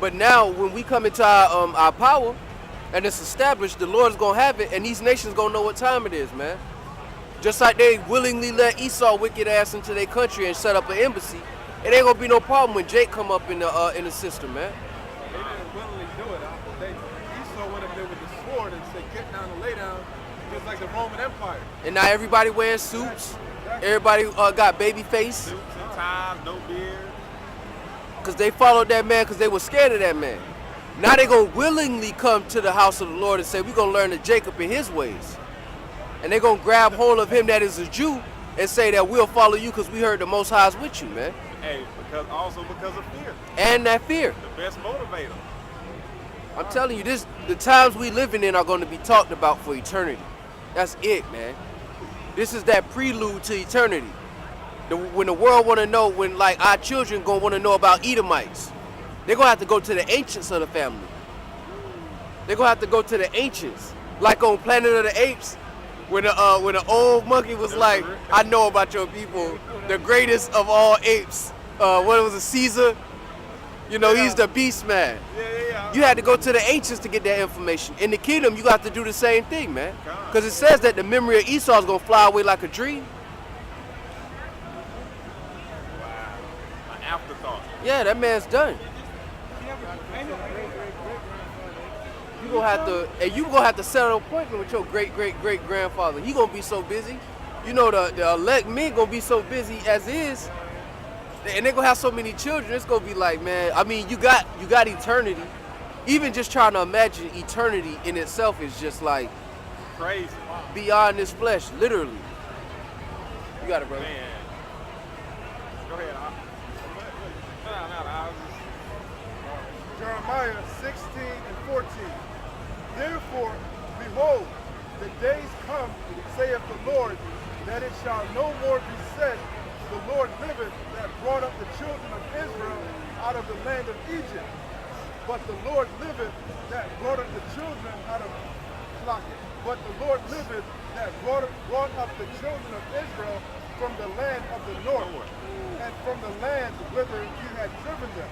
But now when we come into our power and it's established, the Lord's gonna have it, and these nations gonna know what time it is, man. Just like they willingly let Esau wicked ass into their country and set up an embassy, it ain't gonna be no problem when Jake come up in the system, man. They didn't willingly do it. Esau went up there with the sword and said, "Get down and lay down," just like the Roman Empire. And now everybody wearing suits. Everybody got baby face. Suits and ties, no beard. Because they followed that man because they were scared of that man. Now they going to willingly come to the house of the Lord and say, we're going to learn of Jacob in his ways. And they're going to grab hold of him that is a Jew and say that we'll follow you because we heard the Most High is with you, man. Hey, because of fear. And that fear. The best motivator. I'm telling you, the times we living in are going to be talked about for eternity. That's it, man. This is that prelude to eternity. When the world want to know, when like our children going to want to know about Edomites, they're going to have to go to the ancients of the family. They're going to have to go to the ancients. Like on Planet of the Apes, when the old monkey was like, I know about your people, the greatest of all apes. What was it, Caesar? You know, he's the beast man. Yeah. You had to go to the ancients to get that information. In the kingdom, you got to do the same thing, man. Because it says that the memory of Esau is going to fly away like a dream. Wow. An afterthought. Yeah, that man's done. You gonna have to set an appointment with your great grandfather. He gonna be so busy. You know the elect men gonna be so busy as is, and they gonna have so many children. It's gonna be like, man. I mean, you got eternity. Even just trying to imagine eternity in itself is just like crazy. Beyond this flesh, literally. You got it, brother. Man. Go ahead. Jeremiah 16 and 14. Therefore, behold, the days come, saith the Lord, that it shall no more be said, the Lord liveth that brought up the children of Israel out of the land of Egypt. But the Lord liveth that brought up the children out of Slacket. But the Lord liveth that brought up the children of Israel from the land of the north, and from the land whither he had driven them.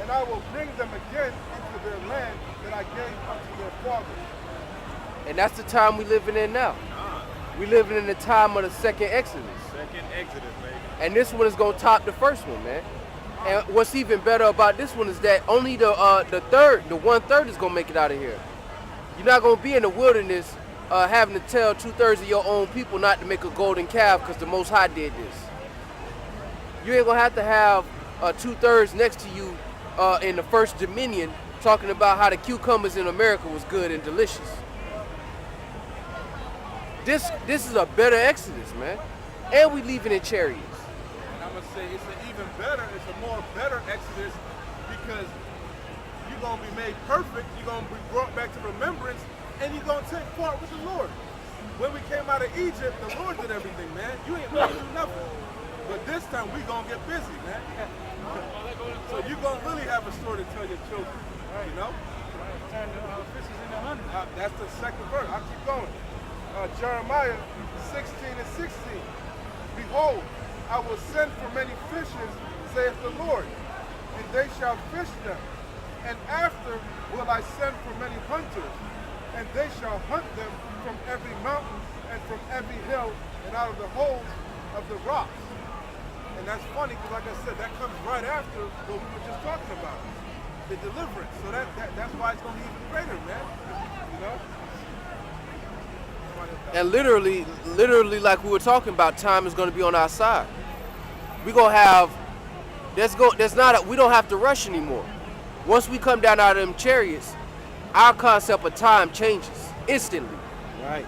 And I will bring them again into their land that I gave unto their fathers. And that's the time we living in now. We living in the time of the second Exodus. Second Exodus, baby. And this one is gonna top the first one, man. And what's even better about this one is that only the 1/3 is gonna make it out of here. You're not gonna be in the wilderness having to tell 2/3 of your own people not to make a golden calf because the Most High did this. You ain't gonna have to have 2/3 next to you in the first dominion talking about how the cucumbers in America was good and delicious. This is a better Exodus, man. And we leaving in chariots. And I'm gonna say it's a more better Exodus because you're gonna be made perfect, you're gonna be brought back to remembrance, and you're gonna take part with the Lord. When we came out of Egypt, the Lord did everything, man. You ain't gonna do nothing. But this time we gonna get busy, man. So you're gonna really have a story to tell your children, you know? Turn the fishes into honey. That's the second verse. I'll keep going. Jeremiah 16 and 16. Behold, I will send for many fishes, saith the Lord, and they shall fish them. And after will I send for many hunters, and they shall hunt them from every mountain and from every hill and out of the holes of the rocks. And that's funny because, like I said, that comes right after what we were just talking about, the deliverance. So that's why it's going to be even greater, man. You know? And literally, like we were talking about, time is going to be on our side. We're going to have, we don't have to rush anymore. Once we come down out of them chariots, our concept of time changes instantly. Right.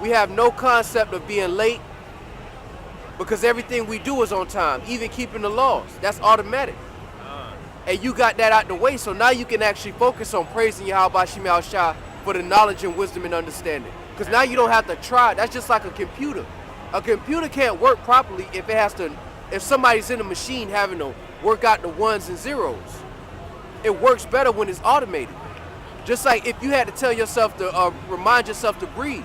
We have no concept of being late because everything we do is on time, even keeping the laws. That's automatic. And you got that out the way, so now you can actually focus on praising YAHAWASHI for the knowledge and wisdom and understanding. Because now you don't have to try. That's just like a computer. A computer can't work properly if somebody's in a machine having to work out the ones and zeros. It works better when it's automated. Just like if you had to tell yourself to remind yourself to breathe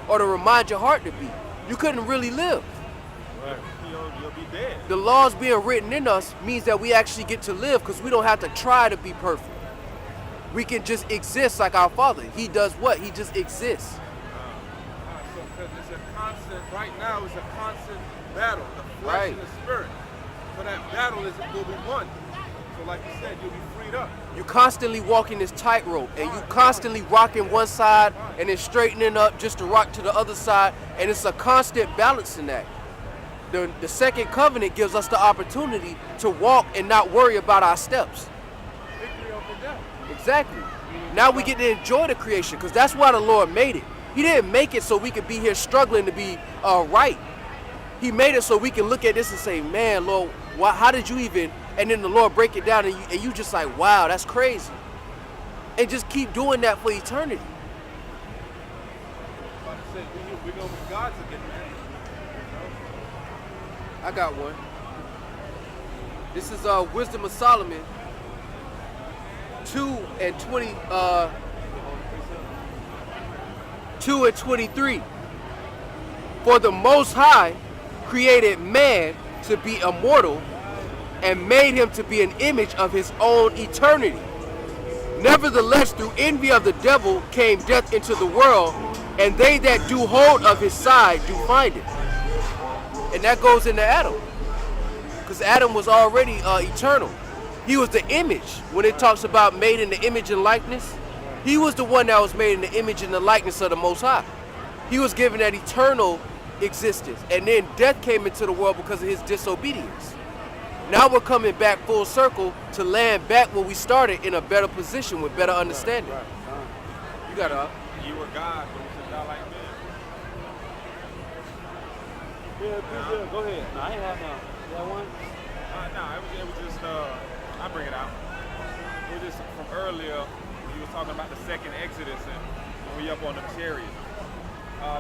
or to remind your heart to beat, you couldn't really live. Right. You'll be dead. The laws being written in us means that we actually get to live because we don't have to try to be perfect. We can just exist like our Father. He does what? He just exists. So it's a constant, right now it's a constant battle, the flesh Right. and the spirit. So that battle will be won. So like you said, you'll be freed up. You constantly walking this tightrope, and you constantly rocking one side and then straightening up just to rock to the other side, and it's a constant balancing act. The second covenant gives us the opportunity to walk and not worry about our steps. Victory over death. Exactly. Now we get to enjoy the creation, because that's why the Lord made it. He didn't make it so we could be here struggling to be right. He made it so we can look at this and say, man, Lord, how did you even, and then the Lord break it down, and you just like, wow, that's crazy. And just keep doing that for eternity. Like I said, we're going to be gods again, man. I got one. This is Wisdom of Solomon 2 and 23. For the Most High created man to be immortal and made him to be an image of his own eternity. Nevertheless, through envy of the devil came death into the world, and they that do hold of his side do find it. And that goes into Adam, because Adam was already eternal. He was the image. When it talks about made in the image and likeness, he was the one that was made in the image and the likeness of the Most High. He was given that eternal existence. And then death came into the world because of his disobedience. Now we're coming back full circle to land back where we started, in a better position with better understanding. You got to. You were God, but you should die like man. Yeah, go ahead. No, I ain't have none. You got one? No, it was just, I'll bring it out. It was just from earlier, you were talking about the second Exodus and we up on the chariot.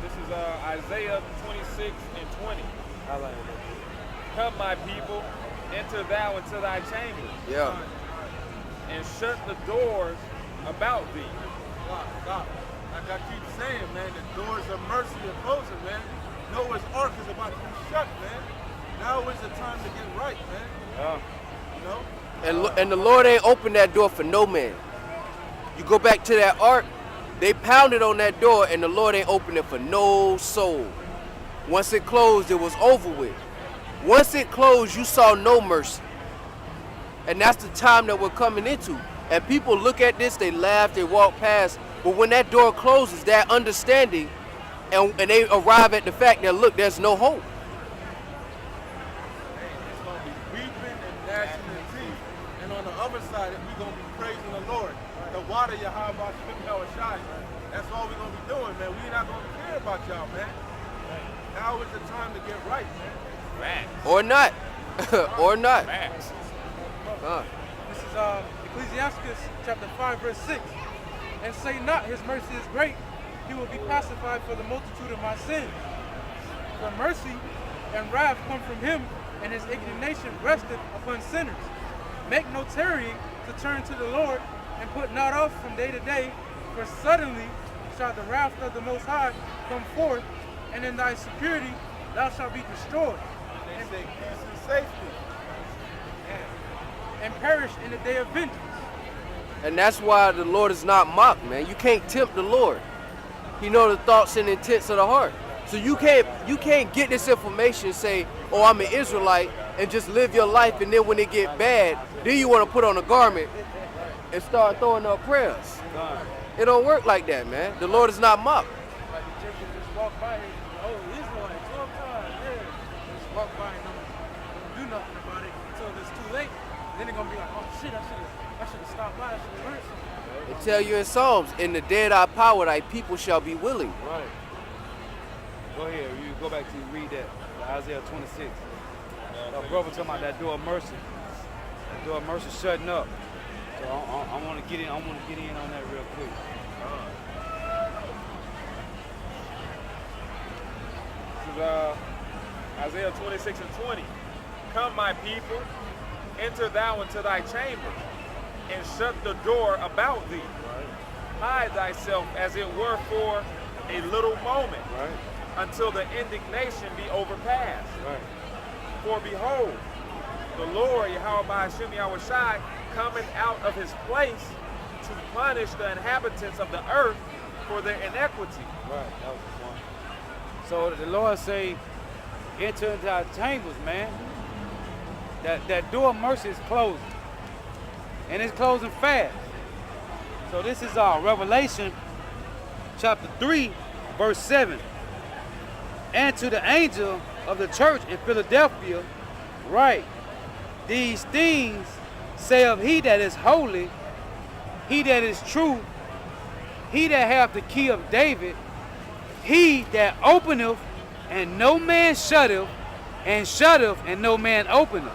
This is Isaiah 26 and 20. I like it. Come, my people, enter thou into thy chambers. Yeah. And shut the doors about thee. God. Like I keep saying, man, the doors of mercy are closing, man. Noah's Ark is about to be shut, man. Now is the time to get right, man. You know? And the Lord ain't opened that door for no man. You go back to that ark, they pounded on that door, and the Lord ain't opened it for no soul. Once it closed, it was over with. Once it closed, you saw no mercy. And that's the time that we're coming into. And people look at this, they laugh, they walk past. But when that door closes, that understanding, and they arrive at the fact that, look, there's no hope. It's going to be weeping and gnashing of teeth. And on the other side, we're going to be praising the Lord. The water, YAHAWASHI. That's all we're going to be doing, man. We're not going to care about y'all, man. Now is the time to get right, man. Facts. Or not. Or not. Facts. This is Ecclesiastes chapter 5, verse 6. And say not, his mercy is great, he will be pacified for the multitude of my sins. For mercy and wrath come from him, and his indignation resteth upon sinners. Make no tarrying to turn to the Lord, and put not off from day to day, for suddenly shall the wrath of the Most High come forth, and in thy security thou shalt be destroyed, They say peace and safety. and perish in the day of vengeance. And that's why the Lord is not mocked, man. You can't tempt the Lord. He knows the thoughts and intents of the heart. So you can't get this information and say, oh, I'm an Israelite, and just live your life, and then when it get bad, then you want to put on a garment and start throwing up prayers. It don't work like that, man. The Lord is not mocked. Like the Egyptians just walk by here, oh, Israelite, 12 times, yeah. Just walk by and don't do nothing about it until it's too late. Then they're gonna be like, oh shit, I should have stopped by, I should have learned something. It tell you in Psalms, in the day of thy power, thy people shall be willing. Right. Go ahead. You go back to read that. Isaiah 26. Our brother talking about that door of mercy. That door of mercy shutting up. So I want to get in. I want to get in on that real quick. This is Isaiah 26 and 20. Come, my people, enter thou into thy chamber, and shut the door about thee. Hide thyself as it were for a little moment, until the indignation be overpassed. For behold, the Lord, YAHAWASHI, coming out of his place to punish the inhabitants of the earth for their iniquity. Right, that was the one. So the Lord say, enter into our chambers, man. That door of mercy is closing. And it's closing fast. So this is Revelation chapter 3, verse 7. And to the angel of the church in Philadelphia, write, these things saith he that is holy, he that is true, he that hath the key of David, he that openeth, and no man shutteth, and shutteth, and no man openeth.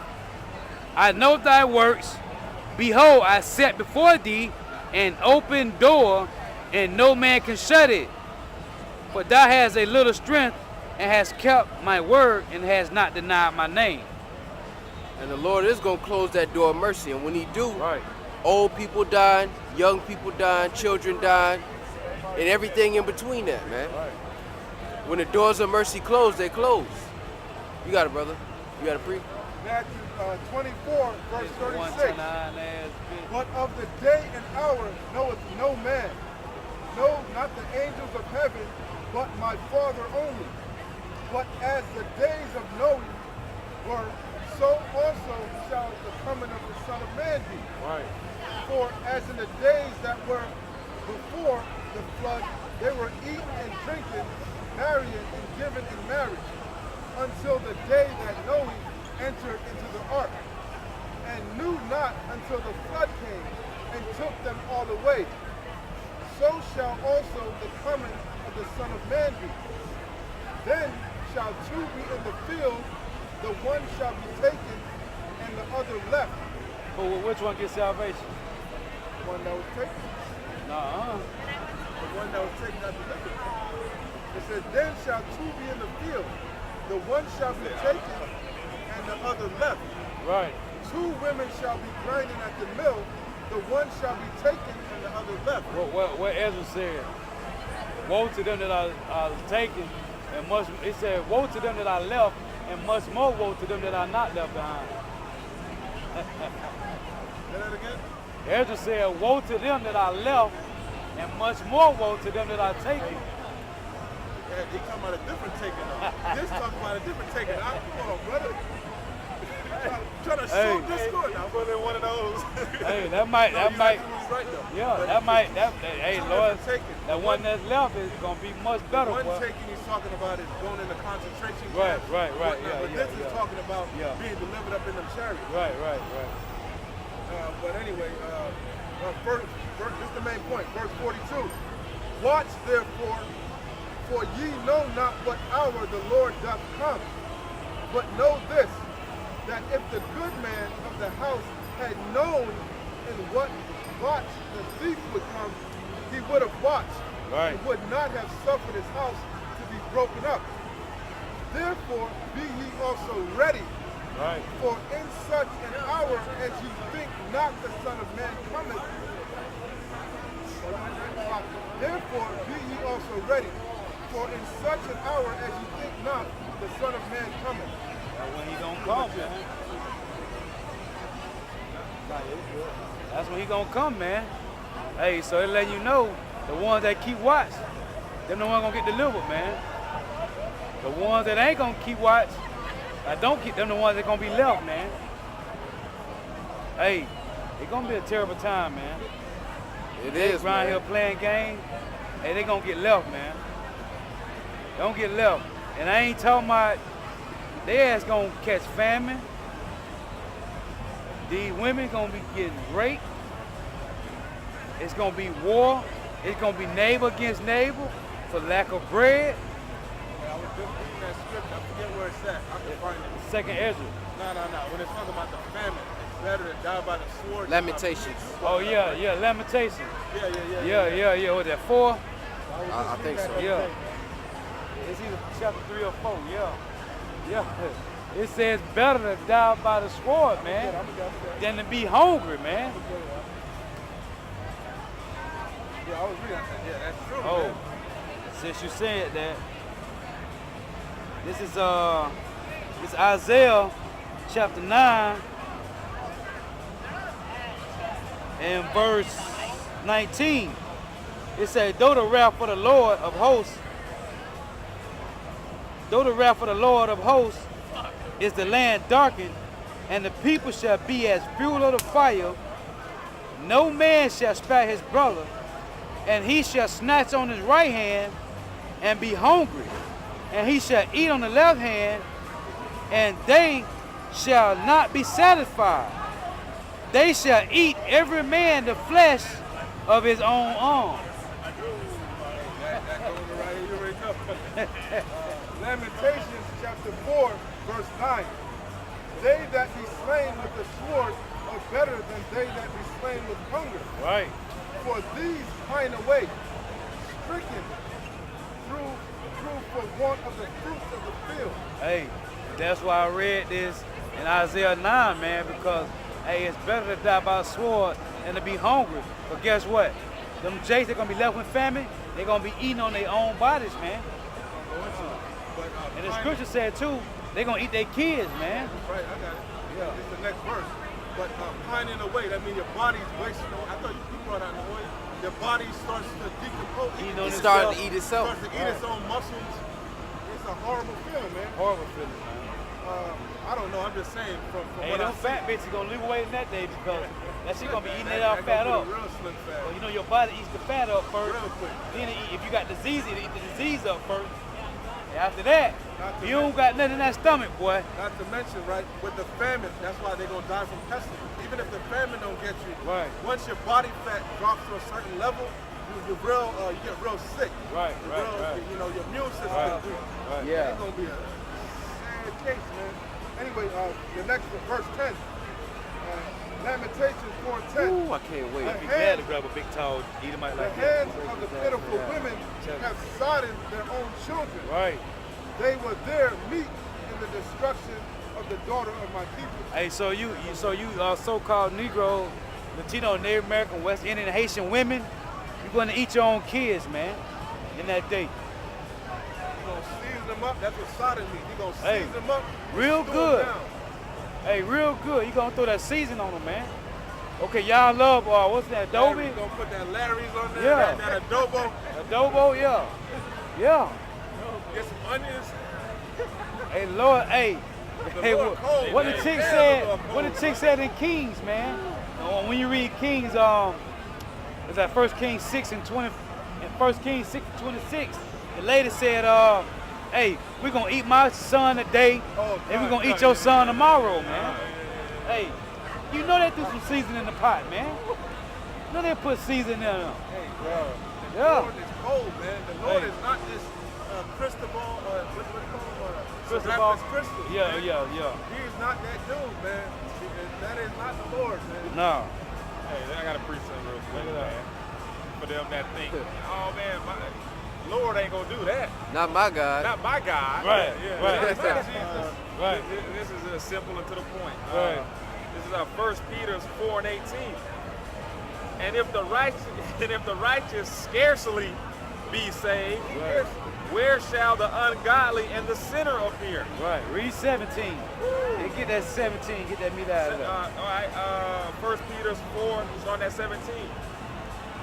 I know thy works. Behold, I set before thee an open door, and no man can shut it. For thou hast a little strength, and hast kept my word, and hast not denied my name. And the Lord is going to close that door of mercy. And when he do, Right. old people dying, young people dying, children dying, and everything in between that, man. Right. When the doors of mercy close, they close. You got it, brother. You got it, pre? Matthew 24, verse 36. 129 ass bitch. But of the day and hour knoweth no man, no, not the angels of heaven, but my Father only. But as the days of Noah were, so also shall the coming of the Son of Man be. Right. For as in the days that were before the flood, they were eating and drinking, marrying and giving in marriage, until the day that Noah entered into the ark, and knew not until the flood came and took them all away. So shall also the coming of the Son of Man be. Then shall two be in the field, the one shall be taken, and the other left. But which one gets salvation? The one that was taken. Nuh-uh. The one that was taken out the liquor. It says, then shall two be in the field, the one shall be taken, and the other left. Right. Two women shall be grinding at the mill, the one shall be taken, and the other left. What Ezra said, woe to them that are taken, and much, it said, woe to them that are left, and much more woe to them that are not left behind. Say that again? Ezra said, woe to them that are left, and much more woe to them that are taken. Yeah, they talking about a different taking though. This talking about a different taking. Come on, brother. Trying to show discord now. Put in one of those. Hey, that might, Right though. yeah, hey, Lord, that one that's left is gonna be much better. One Boy. taking he's talking about is going into concentration Right, camps. right, whatnot, yeah, but yeah, this is yeah. talking about Yeah. being delivered up in them chariots. Right. But anyway, this is the main point. Verse 42. Watch therefore, for ye know not what hour the Lord doth come. But know this, that if the good man of the house had known in what watch the thief would come, he would have watched, Right. and would not have suffered his house to be broken up. Therefore be ye also ready, Right. for in such an hour as ye think not the Son of Man cometh. Therefore be ye also ready, for in such an hour as ye think not the Son of Man cometh. That's when he gonna come, man. That's when he gonna come, man. Hey, so it letting you know, the ones that keep watch, them the ones gonna get delivered, man. The ones that ain't gonna keep watch, that don't keep them the ones that gonna be left, man. Hey, it's gonna be a terrible time, man. It They is, around man. here playing games, and they gonna get left, man. They don't get left. And I ain't talking about they ass gonna catch famine. These women gonna be getting raped. It's gonna be war. It's gonna be neighbor against neighbor for lack of bread. I was just reading that scripture. I forget where it's at. I can find it. Second Ezra. No. When it's talking about the famine, it's better to die by the sword. Lamentations. Oh yeah, Lamentations. Yeah. What that 4? I think so. Yeah. It's either chapter 3 or 4. Yeah. It says better to die by the sword, man, than to be hungry, man. Yeah, I was reading that. Yeah, that's true. Oh, Man. since you said that, this is Isaiah chapter 9 and verse 19, it says, though the wrath of the Lord of hosts, is the land darkened, and the people shall be as fuel of the fire, no man shall spare his brother, and he shall snatch on his right hand and be hungry, and he shall eat on the left hand, and they shall not be satisfied. They shall eat every man the flesh of his own arm. That goes right here, you already know. Lamentations chapter 4, verse 9. They that be slain with the sword are better than they that be slain with hunger. Right. For these pine away, stricken through for want of the fruits of the field. Hey, that's why I read this in Isaiah 9, man, because, hey, it's better to die by a sword than to be hungry. But guess what? Them Jays, they're going to be left with famine. They're going to be eating on their own bodies, man. And the scripture said, too, they're going to eat their kids, man. Right, I got it. Yeah. It's the next verse. But pining away, that means your body's wasting. I thought you brought out the oil. Your body starts to decompose. It starts to eat itself. Starts to eat its own muscles. It's a horrible feeling, man. Horrible feeling, man. I don't know. I'm just saying from Hey, what I them see. fat bitches going to lose weight in that day because that shit going to be eating it all fat up. Real slim fat. Well, you know, your body eats the fat up first. Real quick. Then if you got disease, it'll eat the disease up first. And after that, you don't got nothing in that stomach, boy. Not to mention, right, with the famine, that's why they're going to die from pestilence. Even if the famine don't get you, Right. once your body fat drops to a certain level, you get real sick. Right, right. You know, your immune system Right, is weak. right. Yeah. It's going to be a sad case, man. Anyway, the next one, verse 10. Lamentations 4:10. Ooh, I can't wait. Be glad to grab a big towel, eat them out The like that. hands of the pitiful women have sodden their own children. Right. They were there meet in the destruction of the daughter of my people. Hey, so you so-called Negro, Latino, Native American, West Indian, Haitian women, you're going to eat your own kids, man, in that day. You're going to season them up. That's what Sodom means. You're going to Hey, season them up. real stew good. them down. Hey, real good. You going to throw that season on them, man. Okay, y'all love, what's that, adobe? You're going to put that Larry's on there, Yeah. that adobo. Adobo, yeah. Yeah. Get some onions. Hey, Lord, hey. Hey, Lord cold, what the man. chick Damn, said, the Lord what the cold. chick said in Kings, man. When you read Kings, it's that 1 Kings 6 and 20, and 1 Kings 6 and 26, the lady said, hey, we're going to eat my son today, and we're going to eat your son tomorrow, man. Hey, you know they threw some seasoning in the pot, man. You know they put seasoning in them. Hey, bro. The Yeah. Lord is cold, man. The Lord Hey. is not this Cristobal, what do you call him? Cristobal. Crystal. Yeah, man. yeah, yeah. He is not that dude, man. That is not the Lord, man. No. Hey, I gotta preach something real quick, Look at that. man. For them that think, oh man, my Lord ain't gonna do that. Not my God. Not my God. Right, Yeah, right. it's not Jesus. Right. This is simple and to the point. Right. This is 1 Peter 4 and 18. And if the righteous scarcely be saved, Right. where shall the ungodly and the sinner appear? Right. Read 17. Hey, get that 17. Get that meat out of there. All right, 1 Peter 4, starting at 17.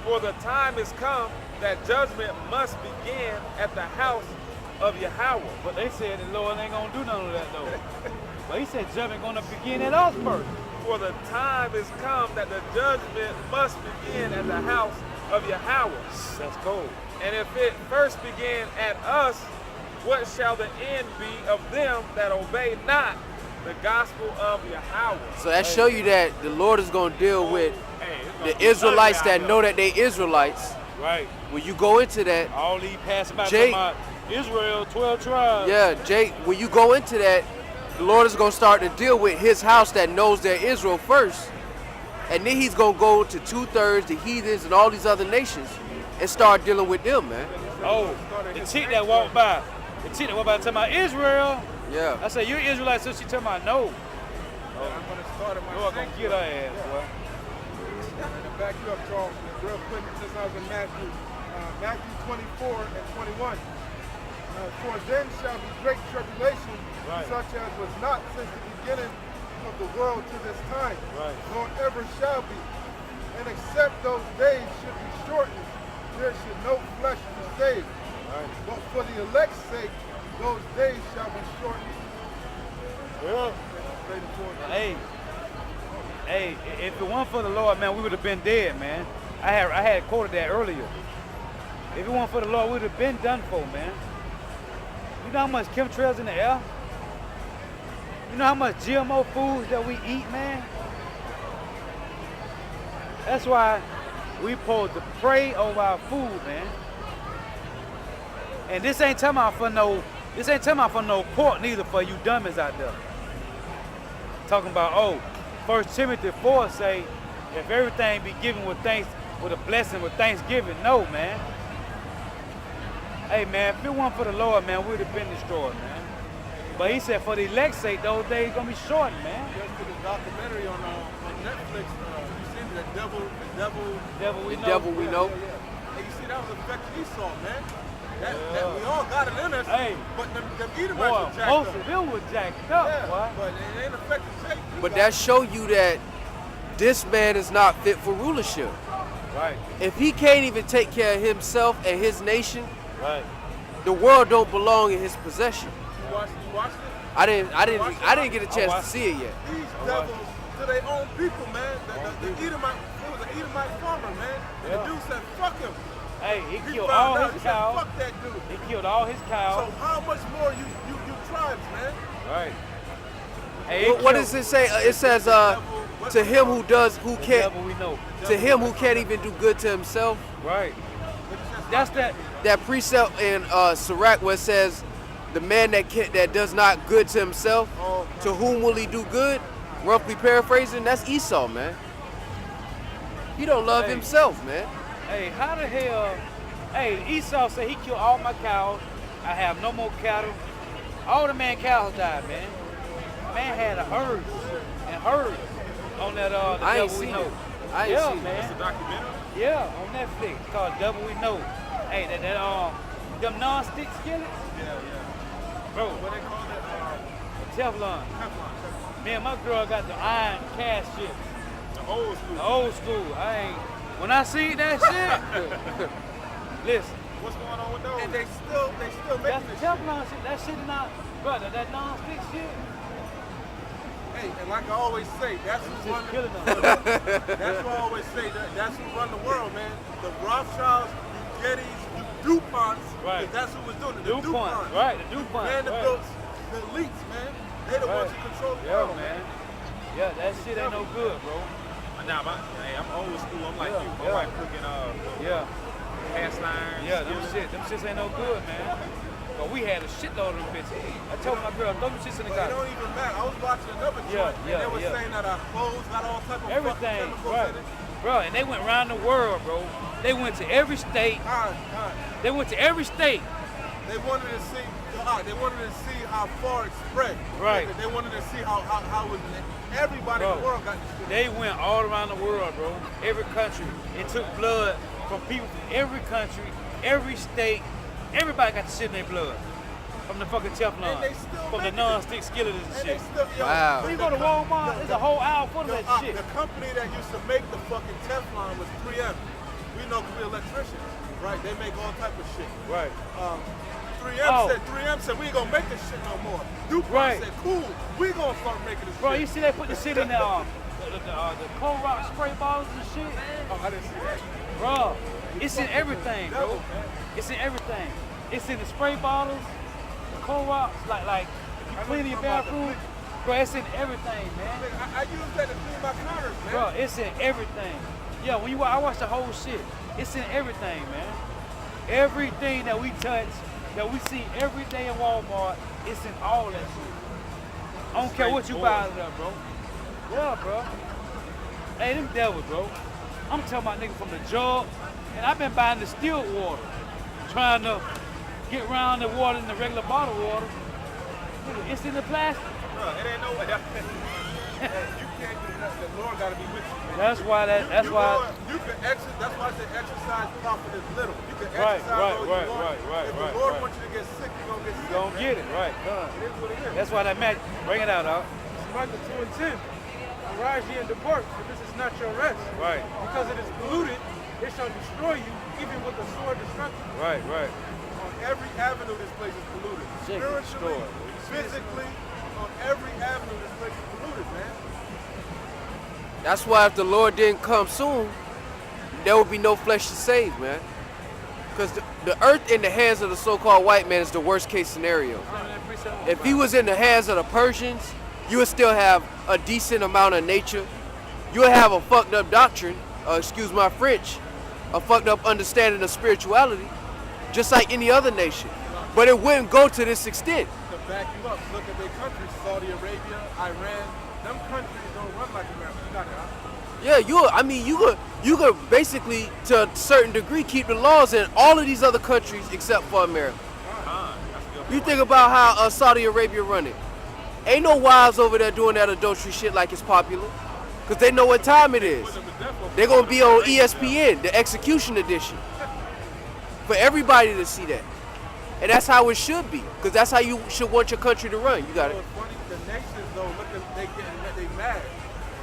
For the time is come that judgment must begin at the house of Yahawah. But they said the Lord ain't gonna do none of that though. But he said judgment gonna begin at us first. For the time is come that the judgment must begin at the house of Yahawah. That's cold. And if it first begin at us, what shall the end be of them that obey not the gospel of Yahawah? So that show you that the Lord is going to deal with Hey, it's gonna the be Israelites ugly out that know that they Israelites. Right. When you go into that, All these passing by Jake. talking about Israel, 12 tribes. yeah, Jake, when you go into that, the Lord is going to start to deal with his house that knows their Israel first. And then he's going to go to 2/3, the heathens and all these other nations and start dealing with them, man. Oh, the chick that walked by. The chick that walked by talking about Israel. Yeah. I said, you Israelite, so she talking about no. I'm going to start at my Lord gonna get her ass, boy. To back you up, Charles, real quick, since I was in Matthew 24 and 21. For then shall be great tribulation, Right. such as was not since the beginning of the world to this time, Right. nor ever shall be, and except those days should be shortened, there should no flesh be saved. Right. But for the elect's sake, those days shall be shortened. Yeah. Hey, if it weren't for the Lord, man, we would have been dead, man. I had quoted that earlier. If it weren't for the Lord, we would have been done for, man. You know how much chemtrails in the air? You know how much GMO foods that we eat, man? That's why we supposed to pray over our food, man. And this ain't talking about for no pork neither for you dummies out there. Talking about, oh, 1 Timothy 4 say, if everything be given with thanks, with a blessing with thanksgiving. No, man. Hey, man, if it weren't for the Lord, man, we would have been destroyed, man. But he said, for the elect's sake, those days gonna be shortened, man. Just for the documentary on Netflix, you see the devil we know. Devil we know. Hey, you see that was affecting Esau, man. That we all got it in us. Hey, but them Edomites boy, were jacked most up. of them was jacked up, Yeah, boy. but it ain't affecting Jake. But that show you that this man is not fit for rulership. Right, If he can't even take care of himself and his nation, right. the world don't belong in his possession. You watched it? I didn't get a chance to see it yet. These devils to their own people, man. The Edomite, it was an Edomite farmer, man. And the dude said, fuck him. Hey, he He killed found all out, his he said, cows. fuck that dude. He killed all his So cows. how much more you tribes, man? Right. Hey, What does it say? It says, to him who can't, we know. to him who can't even do good to himself. Right. That's that. That precept in Sirach where it says, the man that does not good to himself, to whom will he do good? Roughly paraphrasing, that's Esau, man. He don't love himself, man. Hey, how the hell? Hey, Esau said he killed all my cows. I have no more cattle. All the man cows died, man. Man had a herd and herds on that the I ain't Devil We seen Know. it. I ain't Yeah, seen it. man. It's a documentary. Yeah, on Netflix. It's called Devil We Know. Hey, them non-stick skillets, bro. What they call it? Teflon. Man, my girl got the iron cast shit. The old school. The old school. When I see that shit, listen, What's going on with those? And they still that's making the this shit. Teflon shit. That shit is not, brother, that non-stick shit. Hey, and like I always say, that's who's Just running. killing them. That's what I always say. That's who run the world, man. The Rothschilds, you Gettys, you DuPonts. Right. 'Cause that's who was doing it. The DuPont, right, the DuPont. Vanderbilts, the elites, man. They the ones who control the Yeah, world, man. Yeah, that shit ain't no good, bro. Nah, I'm old school. I'm like you. My Yeah. wife cooking Yeah, cast iron. yeah, them shits ain't no good, man. But we had a shitload of them bitches. I told my girl, throw them shits in the But it car. don't even matter. I was watching another Yeah, joint, yeah, and they were yeah. saying that our clothes got all type of Everything, fucking chemicals right. in it. Bro, and they went around the world, bro. They went to every state. God. They went to every state. They wanted to see. They wanted to see how far it spread. Right. They wanted to see how everybody in Bro, the world got this shit. they went all around the world, bro. Every country. It took blood from people from every country, every state. Everybody got the shit in their blood. From the fucking Teflon. And they still From the making it. non-stick skillets and And shit. they still, Wow. When you go to Walmart, there's a whole aisle full of that shit. The company that used to make the fucking Teflon was 3M. We know because we're electricians, right? They make all type of shit. Right. 3M said we ain't gonna make this shit no more. DuPont Right. said, cool, we gonna start making this Bro, shit. you see they put the shit in the Clorox spray bottles and shit? Oh, I didn't see that. Bro, it's in everything, bro. It's in everything. It's in the spray bottles, the Clorox, like you clean your bathroom. Bro, it's in everything, man. I use that to clean my counters, man. Bro, it's in everything. Yeah, I watch the whole shit. It's in everything, man. Everything that we touch, that we see every day in Walmart, it's in all that shit. I don't care what you buy out of there, bro. Yeah, bro. Hey, them devils, bro. I'm talking about niggas from the jug, and I've been buying the distilled water, trying to get around the water in the regular bottled water. Nigga, it's in the plastic. Bro, it ain't no way. You can't do nothing. The Lord gotta be with you, man. That's why. You can exercise. That's why I say exercise profit is little. You can exercise all you want. If the Lord wants you to get sick, you're gonna get sick. Don't get it, right. It is what it is. That's why that match, bring it out, dog. It's Michael 2:10. Arise ye and depart, for this is not your rest. Right. Because it is polluted, it shall destroy you, even with the sword destruction. Right, right. On every avenue, this place is polluted. Spiritually, physically, on every avenue, this place is polluted, man. That's why if the Lord didn't come soon, there would be no flesh to save, man. Because the earth in the hands of the so-called white man is the worst case scenario. If he was in the hands of the Persians, you would still have a decent amount of nature. You would have a fucked up doctrine, excuse my French, a fucked up understanding of spirituality, just like any other nation. But it wouldn't go to this extent. To back you up, look at their countries, Saudi Arabia, Iran. Them countries don't run like America. You got that? Yeah, you could basically, to a certain degree, keep the laws in all of these other countries except for America. You think about how Saudi Arabia run it. Ain't no wives over there doing that adultery shit like it's popular. Because they know what time it is. They're going to be on ESPN, the execution edition. For everybody to see that. And that's how it should be. Because that's how you should want your country to run. You got it. It's funny, the nations though, look at they mad.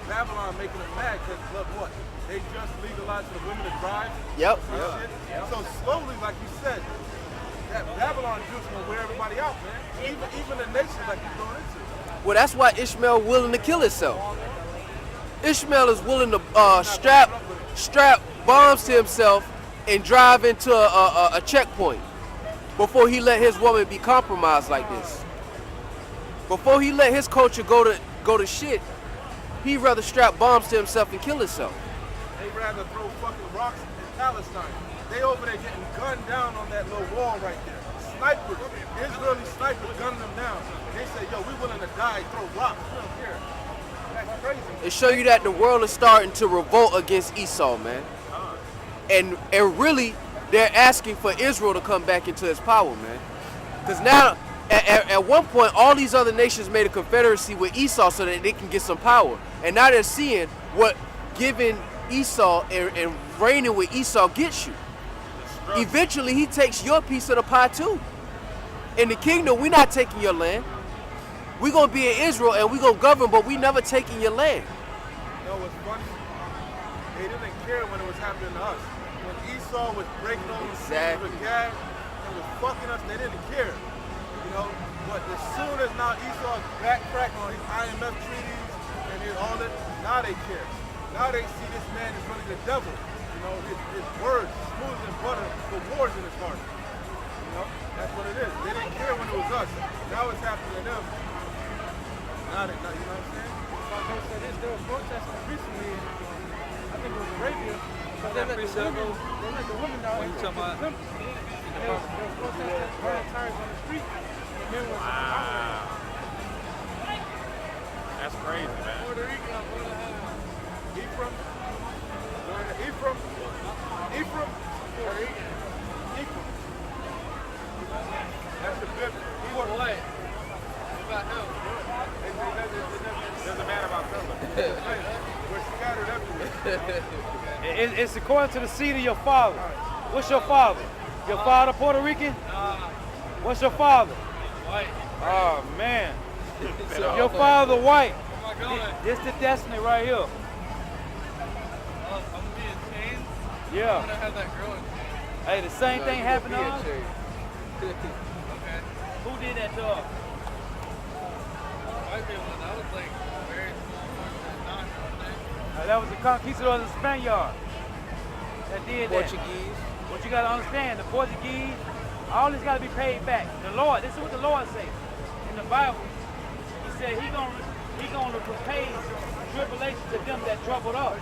Babylon making them mad because look what? They just legalized for the women to drive. Yep. So slowly, like you said, that Babylon juice gonna wear everybody out, man. Even the nations like you're going into. Well, that's why Ishmael willing to kill himself. Ishmael is willing to strap bombs to himself and drive into a checkpoint before he let his woman be compromised like this. Before he let his culture go to shit, he'd rather strap bombs to himself and kill himself. They'd rather throw fucking rocks in Palestine. They over there getting gunned down on that little wall right there. Snipers, Israeli snipers gunning them down. They say, yo, we willing to die, throw rocks. We don't care. That's crazy. It show you that the world is starting to revolt against Esau, man. And really, they're asking for Israel to come back into its power, man. Because now, at one point, all these other nations made a confederacy with Esau so that they can get some power. And now they're seeing what giving Esau and reigning with Esau gets you. Eventually, he takes your piece of the pie too. In the kingdom, we're not taking your land. We're going to be in Israel and we're going to govern, but we never taking your land. You know what's funny? They didn't care when it was happening to us. When Esau was breaking over the cities with Gad and was fucking us, they didn't care. You know, but as soon as now Esau's backtrack on his IMF treaties and all that, now they care. Now they see this man is really the devil. You know, his words, smooth as butter, the wars in his heart. You know, that's what it is. They didn't care when it was us. Now it's happening to them. Now, you know what I'm saying? Like they said, there was protesting recently in, I think it was Arabia, but they let the women out and the temple. And there was protesting, burning tires on the street, and men was out. That's crazy, man. Puerto Rico, Ephraim? Puerto Rico. That's the fifth. What? About him? It doesn't matter about color. We're scattered everywhere. It's according to the seed of your father. What's your father? Your father Puerto Rican? What's your father? White. Oh, man. Your father white. Oh my God. This the destiny right here. I'm being changed. I'm Yeah. gonna have that girl in. Hey, the same thing happened to us. Okay. Who did that to us? Might be one. That was like very small. That was the conquistadors and Spaniards that did that. Portuguese. What you gotta understand, the Portuguese, all this gotta be paid back. The Lord, this is what the Lord says in the Bible. He said he gonna repay tribulation to them that troubled us.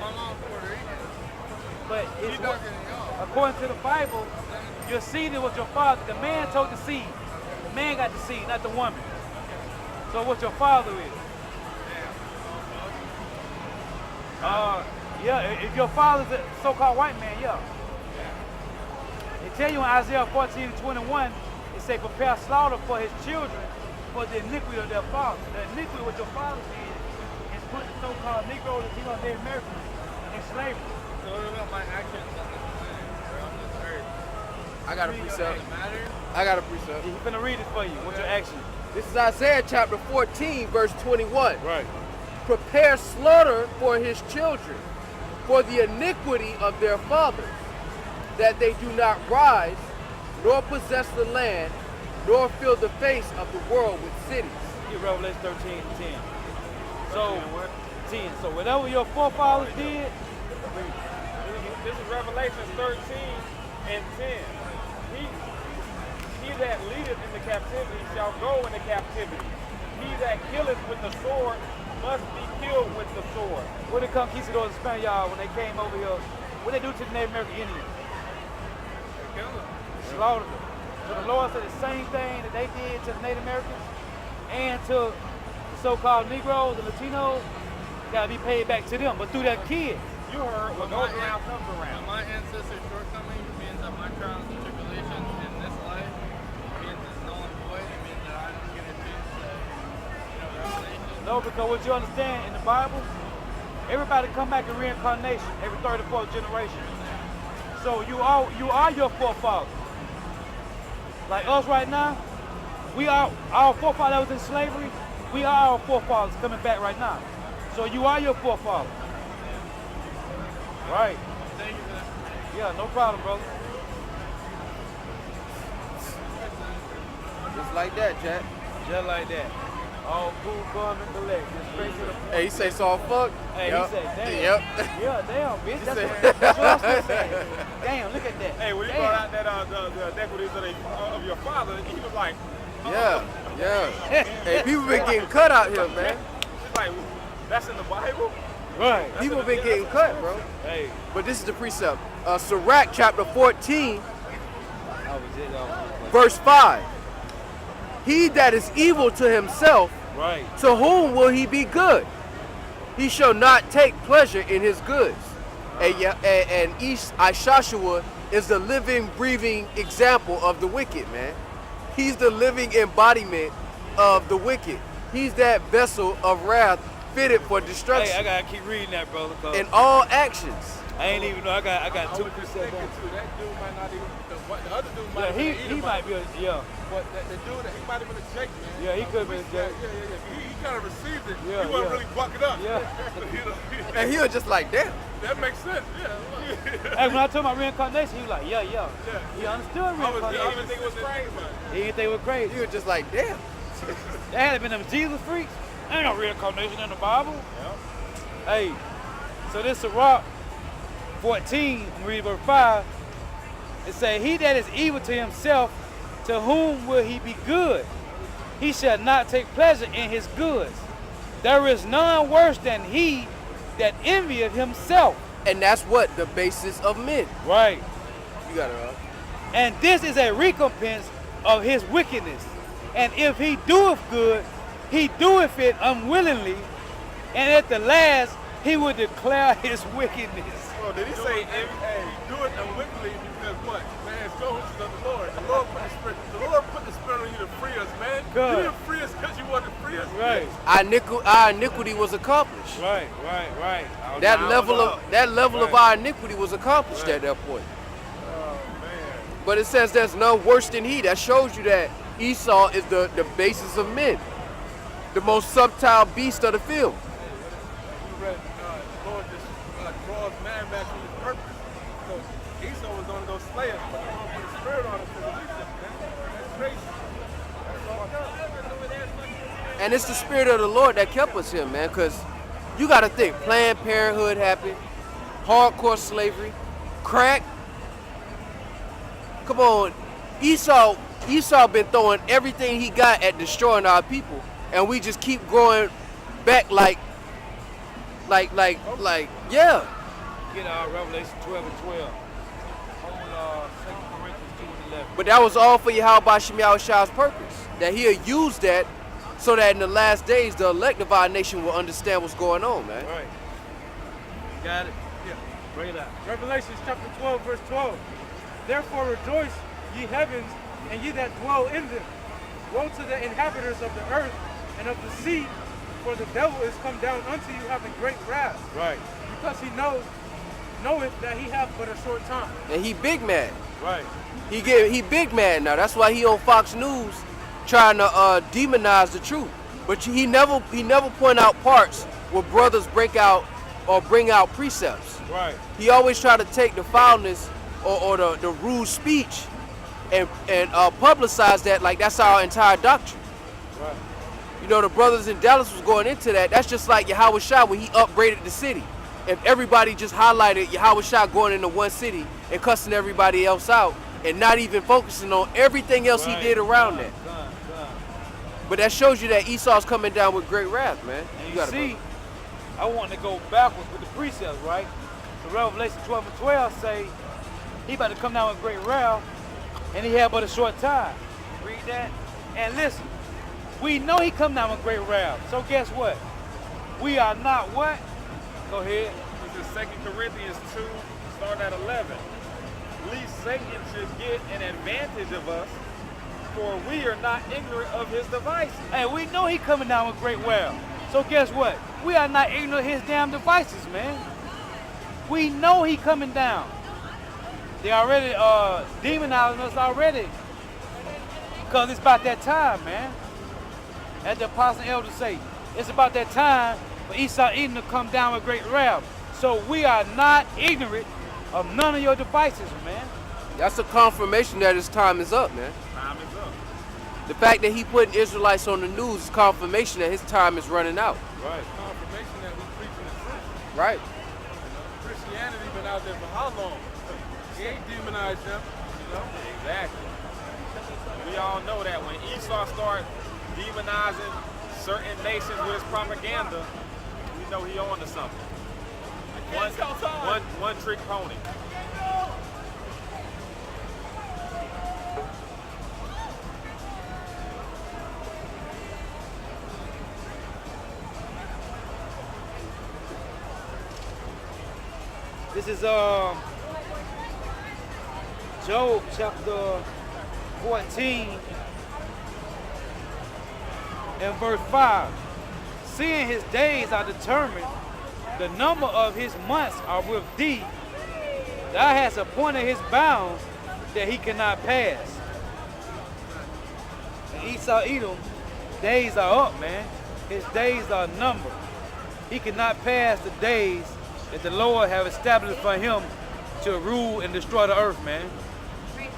My mom's Puerto Rican. But it's She's darker than y'all. according to the Bible, your seed was your father. The man told the seed. The man got the seed, not the woman. So what your father is? Yeah, if your father's a so-called white man, yeah. They tell you in Isaiah 14:21, it say prepare slaughter for his children for the iniquity of their father. The iniquity what your father did is put the so-called Negroes and Native Americans in slavery. So what about my actions on this planet or on this earth? I got a precept. Does it matter? I got a precept. He's finna read it for you. What's your action? This is Isaiah chapter 14, verse 21. Right. prepare slaughter for his children, for the iniquity of their fathers, that they do not rise, nor possess the land, nor fill the face of the world with cities. Get Revelation 13:10. So, 10. So whatever your forefathers did, This is Revelation 13 and 10. He that leadeth in the captivity shall go into captivity. He that killeth with the sword must be killed with the sword. when it comes to the Spaniards, when they came over here, what they do to the Native American Indians? Slaughtered them. So the Lord said the same thing that they did to the Native Americans and to the so-called Negroes and Latinos, got to be paid back to them, but through their kids. You heard what goes around comes around. My ancestors' shortcoming means that my trials and tribulations in this life means it's null and void. It means that I don't get a chance to, revelation. No, because what you understand in the Bible, everybody come back in reincarnation every third or fourth generation. So you are your forefathers. Like us right now, we are our forefathers that was in slavery. We are our forefathers coming back right now. So you are your forefathers. Right. Thank you for that. Yeah, no problem, brother. Just like that, Jack. Just like that. All cool, calm, and collect. Just straight to the point. Hey, he say soft fuck. Hey, Yup. he said, damn. Yep. Yeah, damn, bitch. He That's said- what I'm still saying. Damn, look at that. Hey, when you Damn. brought out that the iniquities of your father, he was like, Yeah, yeah. Hey, people been getting cut out here, man. it's like, that's in the Bible? Right. People been getting cut, bro. Hey, But this is the precept. Sirach chapter 14, I was just, verse 5. He that is evil to himself, right. to whom will he be good? He shall not take pleasure in his goods. And Ishashua is the living, breathing example of the wicked, man. He's the living embodiment of the wicked. He's that vessel of wrath fitted for destruction Hey, I gotta keep reading that, brother. 'Cause in all actions. I ain't even know. I got I two was just percent. thinking too, that dude might not even, the other dude might Yeah, have been he might be. But the dude, he might have been a Jake, man. Yeah, he could have been a Jake. Yeah. He kind of received it. Yeah, He wasn't yeah. really bucking up. Yeah. You know, And he was just like, damn. that makes sense, yeah. Hey, when I told my reincarnation, he was like, yeah. He understood I didn't reincarnation. even think it was crazy. He didn't think it was crazy. He was just like, damn. They had been them Jesus freaks. Ain't no reincarnation in the Bible. Hey, so this Sirach 14, read verse 5. It say, he that is evil to himself, to whom will he be good? He shall not take pleasure in his goods. There is none worse than he that envieth himself. And that's what? The basis of men. Right. You got it, right? And this is a recompense of his wickedness. And if he doeth good, he doeth it unwillingly, and at the last he will declare his wickedness. Well, did he say, hey, do it unwittingly because what? Man, it's no wishes of the Lord. The Lord put the spirit on you to free us, man. Good. You didn't free us because you wanted to free us. Right. Our iniquity was accomplished. Right. That level of our iniquity was accomplished at that point. Oh, man. But it says there's none worse than he. That shows you that Esau is the basis of men, the most subtle beast of the field. You read, the Lord just draws man back to his purpose. So Esau was going to go slay us, but the Lord put the spirit on us to release us, man. That's crazy. That's all it does. And it's the spirit of the Lord that kept us here, man, because you got to think, Planned Parenthood happened, hardcore slavery, crack. Come on, Esau been throwing everything he got at destroying our people, and we just keep growing back like, yeah. Get our Revelation 12 and 12. Hold 2 Corinthians 2 and 11. But that was all for YAHAWASHI's purpose, that he'll use that so that in the last days, the elect of our nation will understand what's going on, man. Right. Got it? Yeah. Bring it out. Revelation chapter 12, verse 12. Therefore rejoice, ye heavens, and ye that dwell in them. Woe to the inhabitants of the earth and of the sea, for the devil is come down unto you having great wrath, Right. because he knoweth that he hath but a short time. And he big mad. Right. He big mad now. That's why he on Fox News trying to demonize the truth. But he never point out parts where brothers break out or bring out precepts. Right. He always try to take the foulness or the rude speech and publicize that like that's our entire doctrine. Right. You know, the brothers in Dallas was going into that. That's just like YAHAWASHI when he upgraded the city. If everybody just highlighted YAHAWASHI going into one city and cussing everybody else out and not even focusing on everything else he did around that. But that shows you that Esau's coming down with great wrath, man. And you see, I want to go backwards with the precepts, right? So Revelation 12 and 12 say he about to come down with great wrath, and he had but a short time. Read that. And listen, we know he come down with great wrath. So guess what? We are not what? Go ahead. This is 2 Corinthians 2, start at 11. Least Satan should get an advantage of us, for we are not ignorant of his devices. Hey, we know he coming down with great wrath. So guess what? We are not ignorant of his damn devices, man. We know he coming down. They already demonizing us already. Because it's about that time, man. As the apostle and elders say, it's about that time for Esau Edom to come down with great wrath. So we are not ignorant of none of your devices, man. That's a confirmation that his time is up, man. Time is up. The fact that he putting Israelites on the news is confirmation that his time is running out. Right. Confirmation that we preaching the truth. Right. Christianity been out there for how long? He ain't demonized them. You know? Exactly. We all know that when Esau started demonizing certain nations with his propaganda, we know he on to something. One trick pony. This is Job chapter 14 and verse 5. Seeing his days are determined, the number of his months are with thee. Thou hast appointed his bounds that he cannot pass. And Esau Edom, days are up, man. His days are numbered. He cannot pass the days that the Lord have established for him to rule and destroy the earth, man. Hey,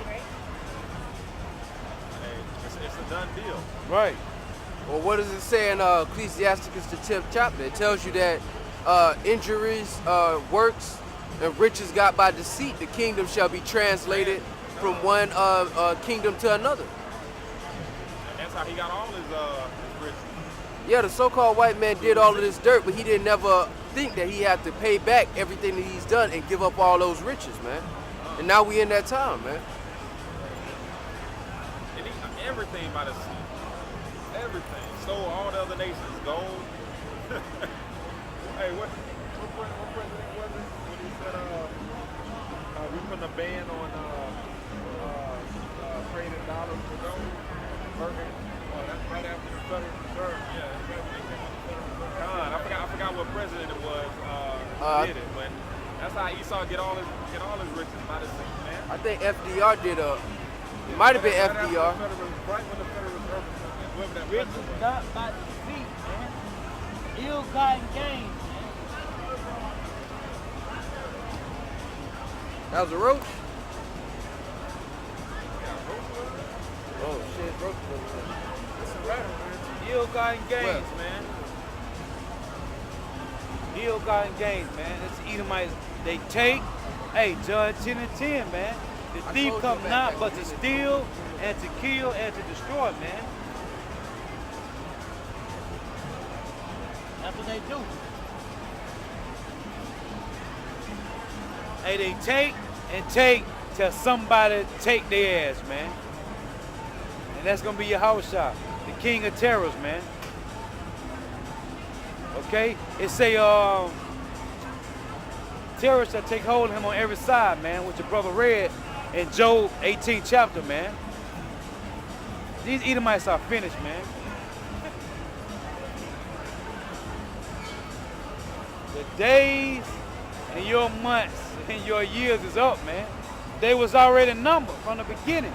it's a done deal. Right. Well, what does it say in Ecclesiasticus, the 10th chapter? It tells you that injuries, works, and riches got by deceit, the kingdom shall be translated from one kingdom to another. And that's how he got all his riches. Yeah, the so-called white man did all of this dirt, but he didn't never think that he had to pay back everything that he's done and give up all those riches, man. And now we in that time, man. And he everything by the sea. Everything. Stole all the other nations' gold. Hey, what president was it when he said we put a ban on trading dollars for gold? That's right after the Federal Reserve. Yeah, that's right after the Federal Reserve. I forgot what president it was did it, but that's how Esau get all his riches by the sea, man. I think FDR did it might have been FDR. Right when the Federal Reserve was whoever that Riches president was. not by deceit, man. Ill-gotten gains. That was a roach? Oh shit, roach was It's a rattle, man. Ill-gotten gains, man. Ill-gotten gains, man. It's Edomites. They take, hey, John 10 and 10, man. The thief told you come back not then but we to did it. steal and to kill and to destroy, man. That's what they do. Hey, they take till somebody take their ass, man. And that's gonna be Yahawashi, the king of terrors, man. Okay? It say terrorists shall take hold of him on every side, man, which your brother read in Job 18 chapter, man. These Edomites are finished, man. The days and your months and your years is up, man. They was already numbered from the beginning.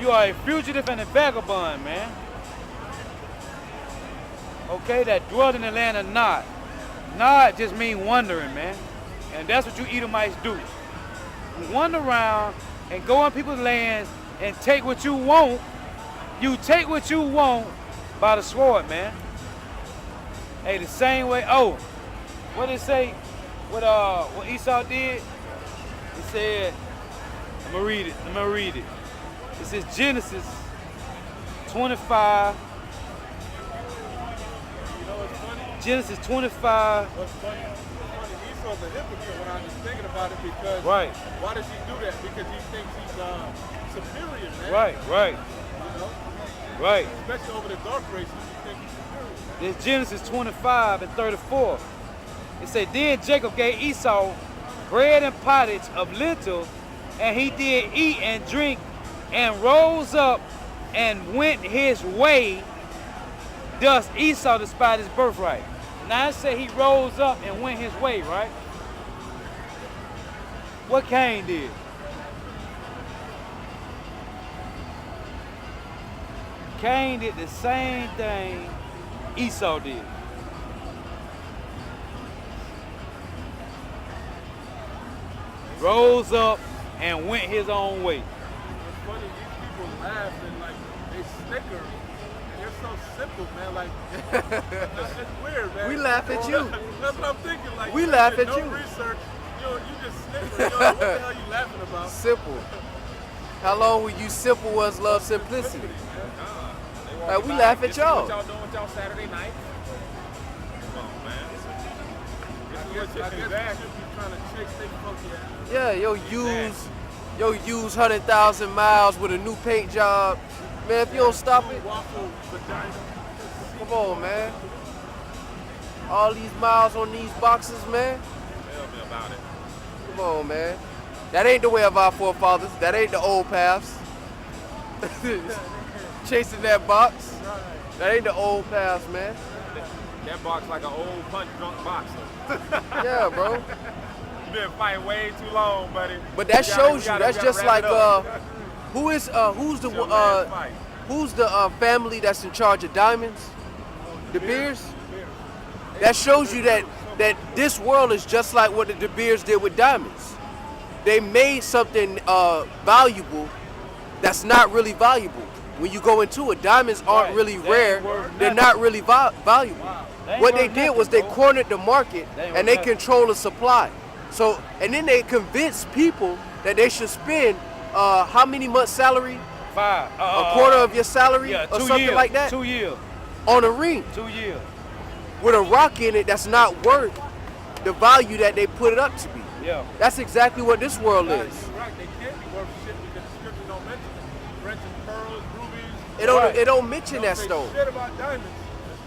You are a fugitive and a vagabond, man. okay, that dwelt in the land of Nod. Nod just mean wandering, man. And that's what you Edomites do. You wander around and go on people's lands and take what you want. You take what you want by the sword, man. Hey, the same way, oh, what did it say? What Esau did? He said, I'm gonna read it. It says Genesis 25. You know what's funny? Genesis 25. What's funny? Esau's a hypocrite when I'm just thinking about it because Right. why does he do that? Because he thinks he's superior, man. Right. You know? Right. Especially over the dark races, he thinks he's superior. This Genesis 25 and 34. It said, then Jacob gave Esau bread and pottage of lentil, and he did eat and drink, and rose up and went his way. Thus Esau despised his birthright. Now it said he rose up and went his way, right? What Cain did? Cain did the same thing Esau did. Rose up and went his own way. It's funny, these people laugh and like they snicker. And they're so simple, man. Like it's just weird, man. We laugh at you. That's what I'm thinking. Like We laugh did at you. No research. You just snicker. What the hell are you laughing about? Simple. How long will you simple ones love simplicity? Like, we laugh at y'all. What y'all doing with y'all Saturday night? Come on, man. I guess you should be trying to chase they funky ass. Yeah, yo use 100,000 miles with a new paint job. Man, if you don't stop it, Waffle vagina. come on, man. All these miles on these boxes, man. Tell me about it. Come on, man. That ain't the way of our forefathers. That ain't the old paths. Chasing that box. That ain't the old paths, man. That box like an old punch drunk boxer. Yeah, bro. You been fighting way too long, buddy. But that shows you. That's just like who's the family that's in charge of diamonds? De Beers. That shows you that this world is just like what the De Beers did with diamonds. They made something valuable that's not really valuable. When you go into it, diamonds aren't really rare. They're not really valuable. What they did was they cornered the market and they control the supply. So, and then they convinced people that they should spend how many months' salary? 5. A quarter of your salary Yeah, or 2 something years. like that 2 years. on a ring 2 years. with a rock in it that's not worth the value that they put it up to be. Yeah. That's exactly what this world is. You're right. They can't be worth shit because the scripture don't mention it. Precious pearls, rubies. It don't mention that Don't say stone. shit about diamonds.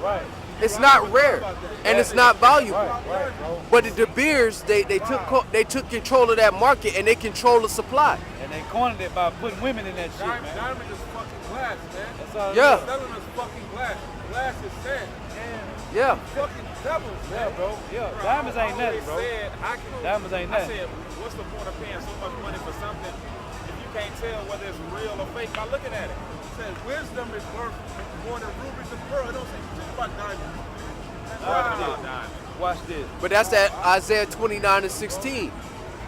Right. It's not rare and it's not valuable. Right, bro. But the De Beers, they took control of that market and they control the supply. And they cornered it by putting women in that shit, man. Diamond is fucking glass, man. That's all it Yeah. is. Selling us fucking glass. Glass is sand. Yeah. Fucking devils, Yeah, man. bro. Yeah. Diamonds ain't nothing, bro. Diamonds ain't I nothing. said, what's the point of paying so much money for something if you can't tell whether it's real or fake by looking at it? It says wisdom is worth more than rubies and pearls. It don't say shit about diamonds. Watch this. But that's that Isaiah 29 and 16.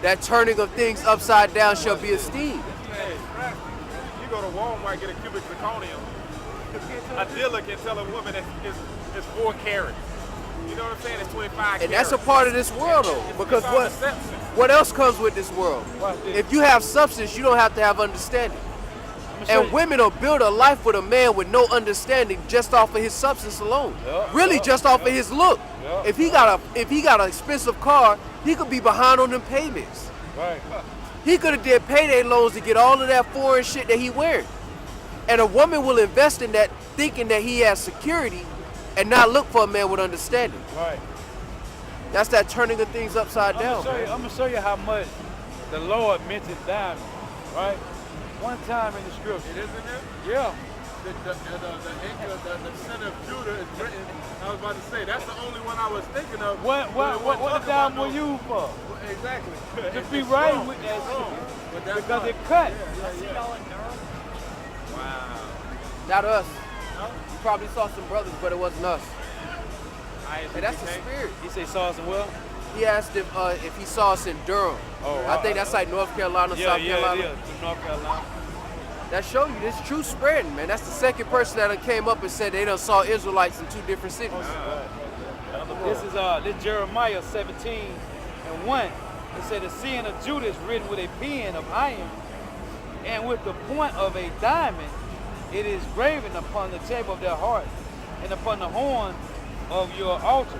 That turning of things upside down shall be esteemed. Hey, you go to Walmart, get a cubic zirconium. A dealer can tell a woman it's 4 carats. You know what I'm saying? It's 25 carats. And that's a part of this world though. Because It's all deception. what else comes with this world? Watch this. If you have substance, you don't have to have understanding. I'ma show And you. women will build a life with a man with no understanding just off of his substance alone. Yeah, Really yeah, just off yeah. of his look. Yeah. If he got an expensive car, he could be behind on them payments. Right. He could have did payday loans to get all of that foreign shit that he wearing. And a woman will invest in that thinking that he has security and not look for a man with understanding. Right. That's that turning of things upside down. I'm gonna show you how much the Lord mentioned diamond. Right. One time in the scripture. It is in there? Yeah. The sin of Judah is written. I was about to say, that's the only one I was thinking of. What the diamond were used for? Exactly. To It's be just right wrong. with It's that wrong. shit. But that's Because not. it cut. Not us. You probably saw some brothers, but it wasn't us. And that's the spirit. He say saw us in well? He asked if he saw us in Durham. Oh, I think that's like North Carolina, South Carolina. Yeah, North Carolina. That show you this true spreading, man. That's the second person that done came up and said they done saw Israelites in 2 different cities. This is this Jeremiah 17:1. It said the sin of Judah is written with a pen of iron, and with the point of a diamond, it is graven upon the table of their hearts and upon the horn of your altar.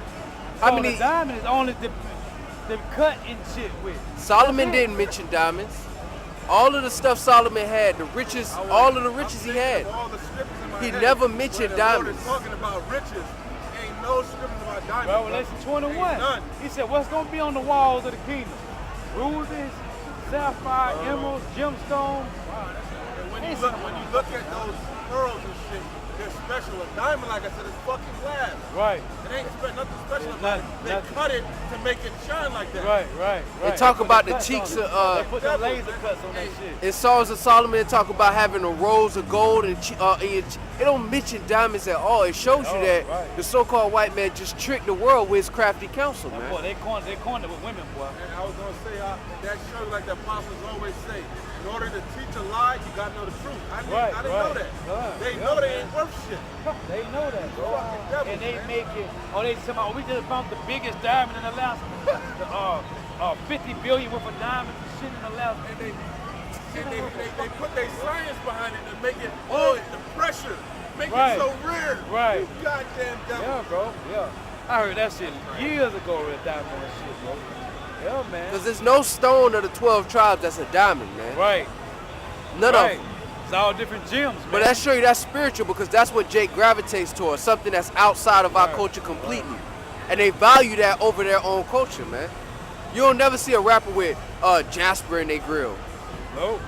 How So many- the diamond is only the cut and shit with. Solomon didn't mention diamonds. All of the stuff Solomon had, the riches, all of the riches he had. All the scriptures in my He head never where mentioned the Lord diamonds. is talking about riches. Ain't no scriptures about diamonds. Revelation Ain't 21. none. He said, what's going to be on the walls of the kingdom? Rubies, sapphire, emeralds, gemstones. And when you look at those pearls and shit, they're special. A diamond, like I said, is fucking glass. Right, It ain't nothing special It's about it. nothing- They nothing. cut it to make it shine like that. right. They talk about the Cuts on cheeks it. of, They put the laser cuts on that shit. in Songs of Solomon, they talk about having a rose of gold and it don't mention diamonds at all. It shows you that right. the so-called white man just tricked the world with his crafty counsel, Boy, man. they cornered it with women, boy. And I was going to say, that shows like the apostles always say, in order to teach a lie, you got to know the truth. I didn't know that. Right. They know they ain't worth shit. They know that, bro. Fucking devils, And they man. make it, they talking about, we just found the biggest diamond in Alaska. The 50 billion worth of diamonds and shit in Alaska. And they put their science behind it to make it, the pressure, make Right. it so rare. Right. You goddamn devil. Yeah, bro, yeah. I heard that shit years ago, that diamond and shit, bro. Yeah, man. Because there's no stone of the 12 tribes that's a diamond, man. Right. None right. of them. It's all different gems, man. But that show you that's spiritual because that's what Jake gravitates towards, something that's outside of our culture completely. And they value that over their own culture, man. You don't never see a rapper with Jasper in their grill. Nope.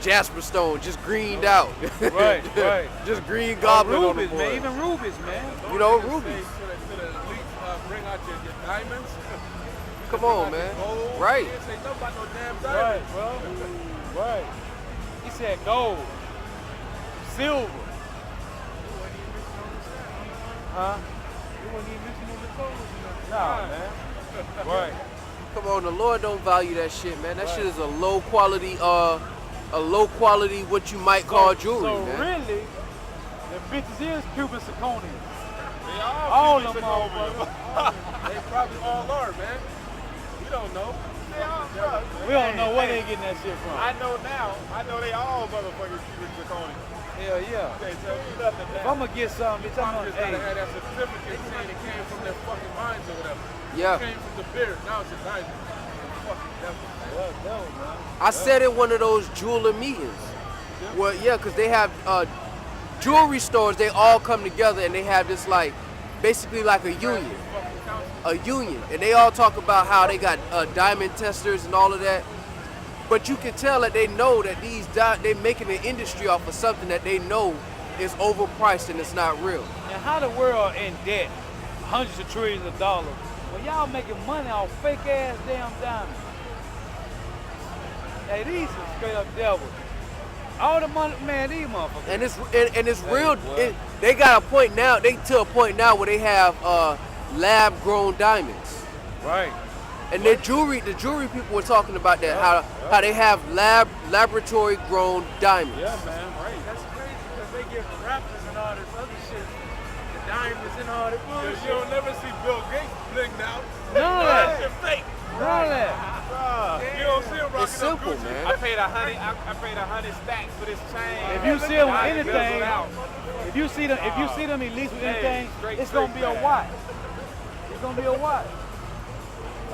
Jasper stone, just greened out. Right. Just green goblin on the Rubies, board. man. Even rubies, man. You know, Say rubies. to the elites, bring out your diamonds. Come on, man. Right. They didn't say nothing about no damn Right, diamonds. bro. Right. He said gold, silver. Huh? Nah, man. Right. Come on, the Lord don't value that shit, man. That shit is a low quality, what you might call jewelry, So man. really, the bitches is Cuban zirconium. They All all of them motherfuckers. They probably all are, man. We don't know. They all are. We don't know where they getting that shit from. I know now. I know they all motherfuckers keep it zirconia. Hell yeah. Can't tell me nothing If now. I'm gonna get something, it's Probably I'm just gonna, gotta have hey, that certificate saying it came from their fucking minds or whatever. Yeah. It came from the beard. Now it's a diamond. Fucking devil. I said in one of those jeweler meetings. Well, yeah, because they have jewelry stores, they all come together and they have this like, basically like a union. A union. And they all talk about how they got diamond testers and all of that. But you can tell that they know that they're making an industry off of something that they know is overpriced and it's not real. and how the world in debt, hundreds of trillions of dollars, when y'all making money off fake ass damn diamonds. Hey, these are straight up devils. All the money, man, these motherfuckers. And it's real. They got a point now. They to a point now where they have lab grown diamonds. Right. And the jewelry people were talking about that, how they have laboratory grown diamonds. Yeah, man. Right. That's crazy because they give rappers and all this other shit, the diamonds and all that bullshit. You don't never see Bill Gates blinged out. None of That that. shit fake. None of that. You don't see him rocking It's simple, up Gucci. man. I paid $100 stacks for this chain. If you see them with I anything, guzzled out. if you see them elite with anything, straight it's gonna be a back. watch. It's gonna be a watch.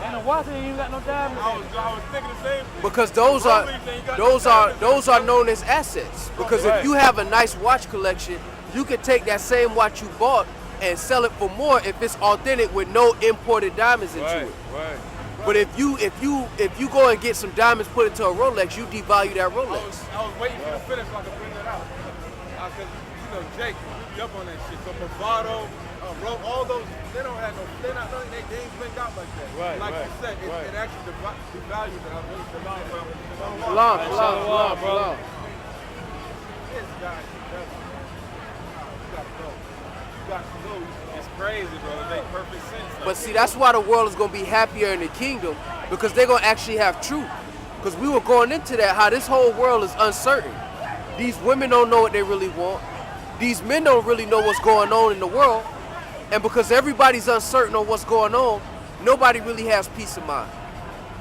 And the watch ain't even got no diamonds I in was it. thinking the same thing. Because those are known as assets. Because if Right. you have a nice watch collection, you can take that same watch you bought and sell it for more if it's authentic with no imported diamonds into it. Right. But if you go and get some diamonds put into a Rolex, you devalue that I Rolex. was waiting for you to finish so I could bring that out. Because, you know, Jake, you be up on that shit. So Bravado, all those, they don't have no, they ain't blinked out like that. Right, Like right, you said, right. it actually devalues it. I really Salam, Shalom, salam, bro. salam. This guy is the devil. You gotta go. You got to know he's crazy, bro. It makes perfect sense. Though. But see, that's why the world is going to be happier in the kingdom, because they're going to actually have truth. Because we were going into that, how this whole world is uncertain. These women don't know what they really want. These men don't really know what's going on in the world. And because everybody's uncertain on what's going on, nobody really has peace of mind.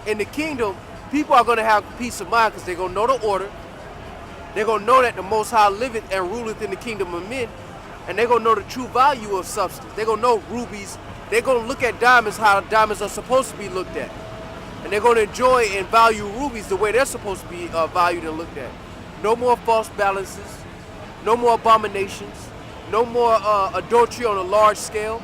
In the kingdom, people are going to have peace of mind because they're going to know the order. They're going to know that the Most High liveth and ruleth in the kingdom of men. And they're going to know the true value of substance. They're going to know rubies. They're going to look at diamonds how diamonds are supposed to be looked at. And they're going to enjoy and value rubies the way they're supposed to be valued and looked at. No more false balances. No more abominations. No more adultery on a large scale.